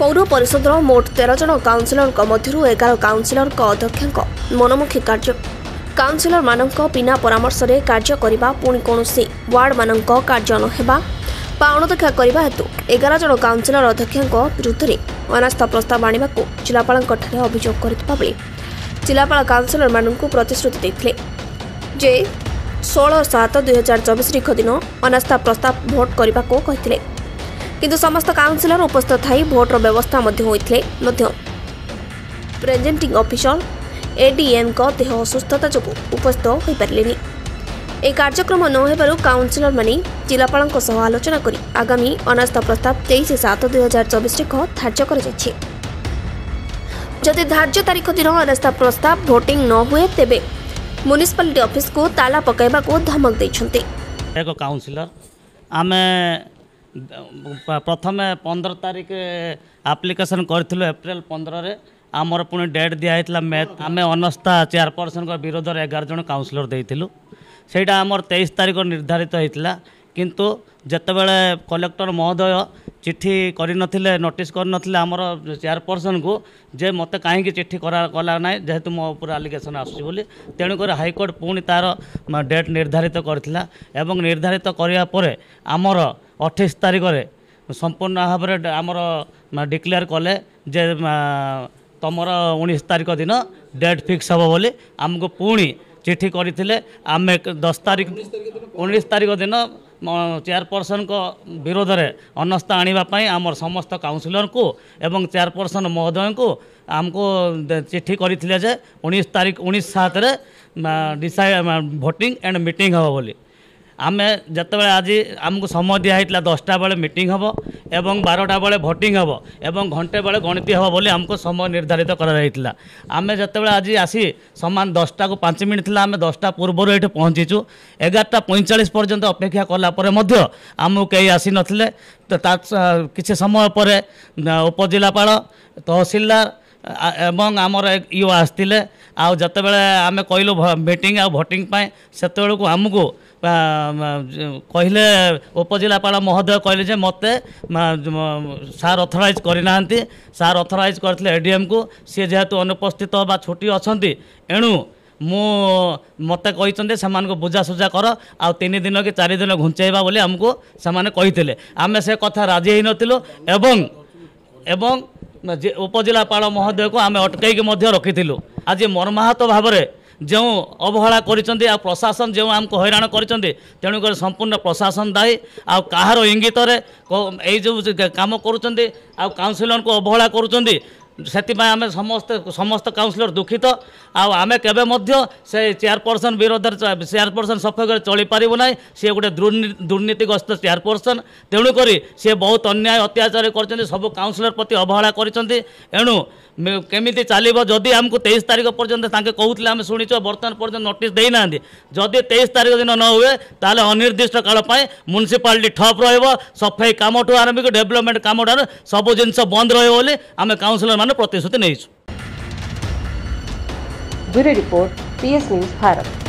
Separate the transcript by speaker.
Speaker 1: पौर परिषदर मोट 13 जन काउनसिलर मध्य 11 काउनसिलर अध्यक्ष मनमुखी कार्य काउनसिलर मानक बिना परामर्श कार्य करने पुणी कौन वार्ड मान कार्य नहेबा अणदेखा करने हेतु 11 जन काउनसिलर अध्यक्ष विरुद्ध में अनास्था प्रस्ताव आने को जिलापाल अभियोग कर जिलापाल काउनसिलर मानक प्रतिश्रुति देते जे 16/7/2024 तारीख दिन अनास्था प्रस्ताव भोट करने को कहते किंतु समस्त काउनसिलर उपस्थित थी भोटर व्यवस्था होते प्रेजेंटिंग ऑफिसर एडीएम देह असुस्थता जो उपस्थित हो पारे। यह कार्यक्रम नहेबारु काउनसिलर माने जिलापाल आलोचना कर आगामी अनास्था प्रस्ताव 23/7/2024 धार्य कर जदि धार्य तारीख दिन अनास्था प्रस्ताव भोटिंग न हुए तेबे म्युनिसिपालिटी ऑफिस को ताला पकाइबा को धमक देछन्ते।
Speaker 2: एक काउनसिलर आमे प्रथम 15 तारीख एप्लिकेशन करूँ एप्रिल 15 रे आमर पुणी डेट दिखाई मे आम अनास्था चेयरपर्सन विरोध में 11 जन काउनसिलर देइथिलु सेटा आमर 23 तारीख निर्धारित होता किंतु जेतेबेले कलेक्टर महोदय चिट्ठी करनथिले नोटिस करनथिले आमर चेयरपर्सन को जे मते कहीं चिट्ठी कला ना जेहेतु मो ऊपर आलिगेसन आसुची बोली तेणुक हाईकोर्ट पुणी तार डेट निर्धारित करथिला एवं निर्धारित करिया परे आमर 28 तारीख रे संपूर्ण भाव में आमर डिक्लेयर कले जे तुमर 19 तारीख दिन डेट फिक्स हम बोली आमको पुणी चिट्ठी करते आम 10 तारीख 19 तारीख दिन चेयरपर्सन को विरोध में अनास्था आने आमर समस्त काउनसिलर को एवं चेयरपर्सन महोदय को आमको चिट्ठी करते 19/7 डिसाइड भोटिंग एंड मीटिंग हम बोली आम जिते आज आमको समय दिखाई 10टा बेले मीटिंग हम एवं 12टा बेले भोटिंग हम एवं घंटे बेले गणति हम बोली आमको समय निर्धारित कराइला आम जिते आज आसी समान 10टा को 5 मिनट था आम 10टा पूर्व ये पहुँचीचु 11:45 पर्यंत अपेक्षा कलापर आमको कहीं आसी नथिले तो किसी समय पर उपजिलापाल तहसीलदार एवं आमर ईओ आसते आउ जिते बड़े आम कहलु मीटिंग आ भोटिंग से को आमको कहले उपजिलापाल महोदय कहले मते सार अथराइज करना सार अथराइज करते एडीएम को सी जेहेतु अनुपस्थित बा छुट्टी अच्छा एणु मते कहते से बुझासुझा कर आ 3 दिन कि 4 दिन घुंचेबा बोली आमको से कहते आम से कथा राजी हो नथिलु एवं उपजिलापाल महोदय को आम अटकई रखी आज मर्माहत भाव में जो अवहेला कर प्रशासन जो आमको हैरान कर तेणुक संपूर्ण प्रशासन दायी आ कहार इंगित जो काम काउनसिलर को अवहेला कर आम समस्त काउनसिलर दुखित आम केवे से चेयरपर्सन विरोध चेयरपर्सन सपक्ष चली पारू ना सी गोटे दुर्नीतिग्रस्त चेयरपर्सन तेणुक सी बहुत अन्याय अत्याचार कर सब काउनसिलर प्रति अवहेला करेणु केमी चलो जदि आमको 23 तारीख पर्यंत कहते आम शुणीच बर्तमान पर्यटन नोटिस देना जदि 23 तारीख दिन न हुए ताले अनिर्दिष्ट काल म्युनिसिपालिटी ठप रफाई कम ठू आरंभिक डेभलपमेंट कम सब जिन बंद रही आम काउनसिलर मान प्रतिश्रुति नहीं।
Speaker 3: Bureau report PS news Bharat.